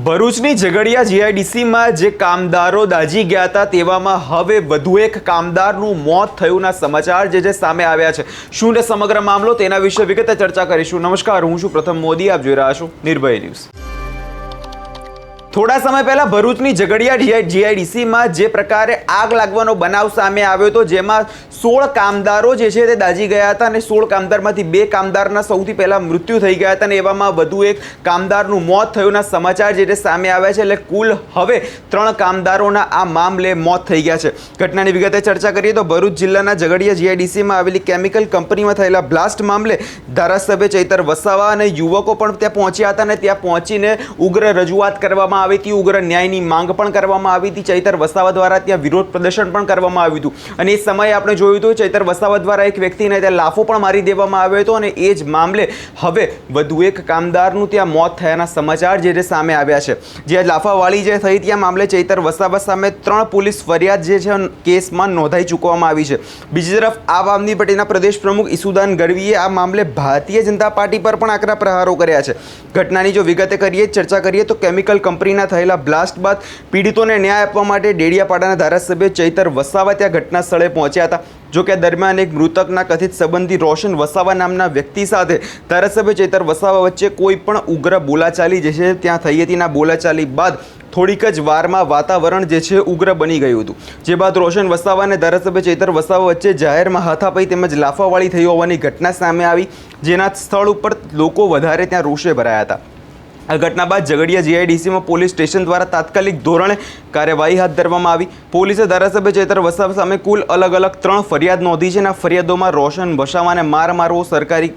ભરૂચની ઝઘડિયા જીઆઈડીસીમાં જે કામદારો દાઝી ગયા હતા તેવામાં હવે વધુ એક કામદારનું મોત થયુંના સમાચાર જે સામે આવ્યા છે। શું છે સમગ્ર મામલો તેના વિશે વિગતે ચર્ચા કરીશું। નમસ્કાર, હું છું પ્રથમ મોદી, આપ જોઈ રહ્યા છો નિર્ભય ન્યૂઝ। થોડા સમય પહેલા ભરૂચની ઝઘડિયા જીઆઈડીસીમાં જે પ્રકારે આગ લાગવાનો બનાવ સામે આવ્યો હતો, જેમાં 16 કામદારો જે છે તે દાઝી ગયા હતા અને 16 કામદારમાંથી 2 કામદારના સૌથી પહેલા મૃત્યુ થઈ ગયા હતા અને એવામાં વધુ એક કામદારનું મોત થયુંના સમાચાર જે સામે આવ્યા છે। એટલે કુલ હવે 3 કામદારોના આ મામલે મોત થઈ ગયા છે। ઘટનાની વિગતે ચર્ચા કરીએ તો ભરૂચ જિલ્લાના ઝઘડિયા જીઆઈડીસીમાં આવેલી કેમિકલ કંપનીમાં થયેલા બ્લાસ્ટ મામલે ધારાસભ્ય ચૈતર વસાવા અને યુવકો પણ ત્યાં પહોંચ્યા હતા અને ત્યાં પહોંચીને ઉગ્ર રજૂઆત કરવામાં આવી હતી, ઉગ્ર ન્યાયની માંગ પણ કરવામાં આવી હતી। ચૈતર વસાવા દ્વારા ત્યાં વિરોધ પ્રદર્શન પણ કરવામાં આવ્યું હતું અને એ સમયે આપણે જોયું હતું ચૈતર વસાવા દ્વારા એક વ્યક્તિને ત્યાં લાફો પણ મારી દેવામાં આવ્યો હતો અને એ જ મામલે હવે વધુ એક કામદારનું ત્યાં મોત થયાના સમાચાર જે સામે આવ્યા છે। જે લાફાવાળી જે થઈ ત્યાં મામલે ચૈતર વસાવા સામે 3 પોલીસ ફરિયાદ જે છે કેસમાં નોંધાઈ ચૂકવામાં આવી છે। બીજી તરફ આમ આદમી પાર્ટીના પ્રદેશ પ્રમુખ ઈસુદાન ગઢવીએ આ મામલે ભારતીય જનતા પાર્ટી પર પણ આકરા પ્રહારો કર્યા છે। ઘટનાની જો વિગતે ચર્ચા કરીએ તો કેમિકલ કંપનીના થયેલા બ્લાસ્ટ બાદ પીડિતોને ન્યાય આપવા માટે ડેડિયાપાડાના ધારાસભ્ય ચૈતર વસાવા ત્યાં ઘટના સ્થળે પહોંચ્યા હતા। જો કે દરમિયાન એક મૃતકના કથિત સંબંધી રોશન વસાવા નામના વ્યક્તિ સાથે ધારાસભ્ય ચૈતર વસાવા વચ્ચે કોઈ પણ ઉગ્ર બોલાચાલી જે છે ત્યાં થઈ હતી। ના બોલાચાલી બાદ થોડીક જ વારમાં વાતાવરણ જે છે ઉગ્ર બની ગયું હતું, જે બાદ રોશન વસાવા અને ધારાસભ્ય ચૈતર વસાવા વચ્ચે જાહેરમાં હાથાપાઈ તેમજ લાફાવાળી થઈ હોવાની ઘટના સામે આવી, જેના સ્થળ ઉપર લોકો વધારે ત્યાં રોષે ભરાયા હતા। આ ઘટના બાદ ઝઘડિયા જીઆઈડીસીમાં પોલીસ સ્ટેશન દ્વારા તાત્કાલિક ધોરણે કાર્યવાહી હાથ ધરવામાં આવી। પોલીસે ધારાસભ્ય ચૈતર વસાવા સામે કુલ અલગ 3 ફરિયાદ નોંધી છે અને આ ફરિયાદોમાં રોશન વસાવાને માર મારવો, સરકારી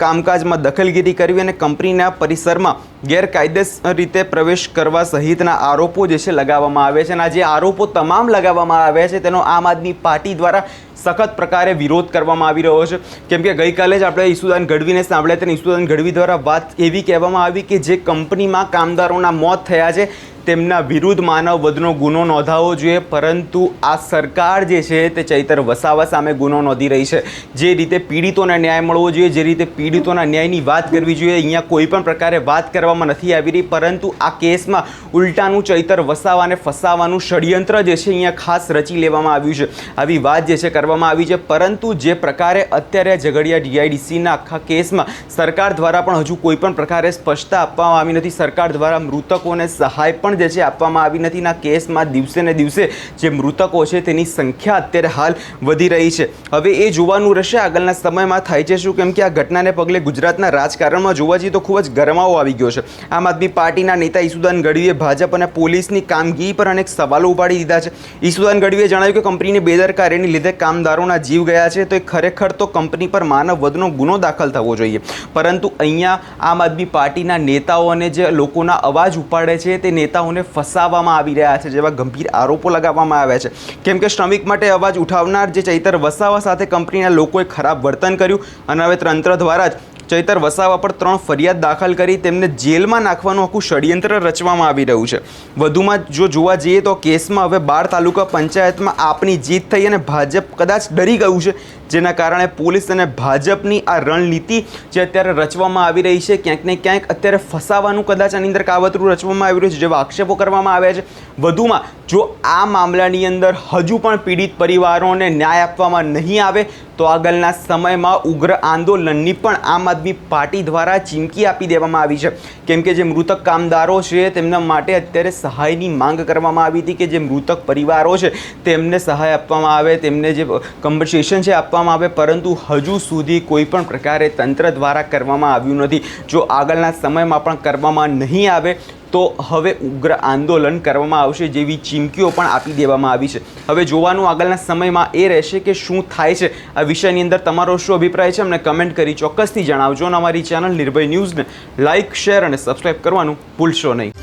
કામકાજમાં દખલગીરી કરવી અને કંપનીના પરિસરમાં ગેરકાયદેસર રીતે પ્રવેશ કરવા સહિતના આરોપો જે છે લગાવવામાં આવ્યા છે અને આ જે આરોપો તમામ લગાવવામાં આવ્યા છે તેનો આમ આદમી પાર્ટી દ્વારા સખત પ્રકારે વિરોધ કરવામાં આવી રહ્યો છે। કેમ કે ગઈકાલે જ આપણે ઈસુદાન ગઢવીને સાંભળ્યા હતા અને ઈસુદાન ગઢવી દ્વારા વાત એવી કહેવામાં આવી કે જે કંપનીમાં કામદારોના મોત થયા છે તેમના વિરુદ્ધ માનવ વધનો ગુનો નોંધાવવો જોઈએ, પરંતુ આ સરકાર જે છે તે ચૈતર વસાવા સામે ગુનો નોંધી રહી છે। જે રીતે પીડિતોને ન્યાય મળવો જોઈએ, જે રીતે પીડિતોના ન્યાયની વાત કરવી જોઈએ, અહીંયા કોઈ પણ પ્રકારે વાત કરવામાં નથી આવી રહી, પરંતુ આ કેસમાં ઉલટાનું ચૈતર વસાવાને ફસાવાનું ષડયંત્ર જે છે અહીંયા ખાસ રચી લેવામાં આવ્યું છે। આવી વાત જે છે કરવામાં આવી છે, પરંતુ જે પ્રકારે અત્યારે ઝઘડિયા જીઆઈડીસીના આખા કેસમાં સરકાર દ્વારા પણ હજુ કોઈ પણ પ્રકારે સ્પષ્ટતા આપવામાં આવી નથી। સરકાર દ્વારા મૃતકોને સહાય પણ જે છે આપવામાં આવી નથી। ના કેસમાં દિવસે ને દિવસે જે મૃતકો છે તેની સંખ્યા અત્યારે હાલ વધી રહી છે। હવે એ જોવાનું રહેશે આગળના સમયમાં થાય છે શું, કેમ કે આ ઘટનાને પગલે ગુજરાતના રાજકારણમાં જોવા જઈએ તો ખૂબ જ ગરમાવો આવી ગયો છે। આમ આદમી પાર્ટીના નેતા ઈસુદાન ગઢવીએ ભાજપ અને પોલીસની કામગીરી પર અનેક સવાલો ઉપાડી દીધા છે। ઈસુદાન ગઢવીએ જણાવ્યું કે કંપનીની બેદરકારીને લીધે કામદારોના જીવ ગયા છે, તો એ ખરેખર તો કંપની પર માનવ વધનો ગુનો દાખલ થવો જોઈએ, પરંતુ અહીંયા આમ આદમી પાર્ટીના નેતાઓને જે લોકોના અવાજ ઉપાડે છે તે નેતાઓને ફસાવવામાં આવી રહ્યા છે, જેવા ગંભીર આરોપો લગાવવામાં આવ્યા છે। કેમ કે શ્રમિક માટે અવાજ ઉઠાવનાર જે ચૈતર વસાવા સાથે કંપનીના લોકોએ ખરાબ વર્તન કર્યું અને હવે તંત્ર દ્વારા જ ચૈતર વસાવા પર 3 ફરિયાદ દાખલ કરી તેમને જેલમાં નાખવાનું આખું ષડયંત્ર રચવામાં આવી રહ્યું છે। વધુમાં જો જોવા જઈએ તો કેસમાં હવે 12 તાલુકા પંચાયતમાં આપની જીત થઈ અને ભાજપ કદાચ ડરી ગયું છે, જેના કારણે પોલીસ અને ભાજપની આ રણનીતિ જે અત્યારે રચવામાં આવી રહી છે ક્યાંક ને ક્યાંક અત્યારે ફસાવાનું કદાચ આની અંદર કાવતરું રચવામાં આવી રહ્યું છે, જેવા આક્ષેપો કરવામાં આવ્યા છે। વધુમાં જો આ મામલાની અંદર હજુ પણ પીડિત પરિવારોને ન્યાય આપવામાં નહીં આવે તો આગળના સમયમાં ઉગ્ર આંદોલનની પણ આમ આદમી પાર્ટી દ્વારા ચીમકી આપી દેવામાં આવી છે। કેમ કે જે મૃતક કામદારો છે તેમના માટે અત્યારે સહાયની માંગ કરવામાં આવી હતી કે જે મૃતક પરિવારો છે તેમને સહાય આપવામાં આવે, તેમને જે કમ્પન્સેશન છે આપવામાં આવે, પરંતુ હજુ સુધી કોઈ પણ પ્રકારે તંત્ર દ્વારા કરવામાં આવ્યું નથી। જો આગળના સમયમાં પણ કરવામાં નહીં આવે તો હવે ઉગ્ર આંદોલન કરવામાં આવશે જેવી ચીમકીઓ પણ આપી દેવામાં આવી છે। હવે જોવાનું આગળના સમયમાં એ રહેશે કે શું થાય છે। આ વિષયની અંદર તમારો શું અભિપ્રાય છે અમને કમેન્ટ કરી ચોક્કસથી જણાવજો અને અમારી ચેનલ નિર્ભય ન્યૂઝને લાઇક, શેર અને સબસ્ક્રાઈબ કરવાનું ભૂલશો નહીં।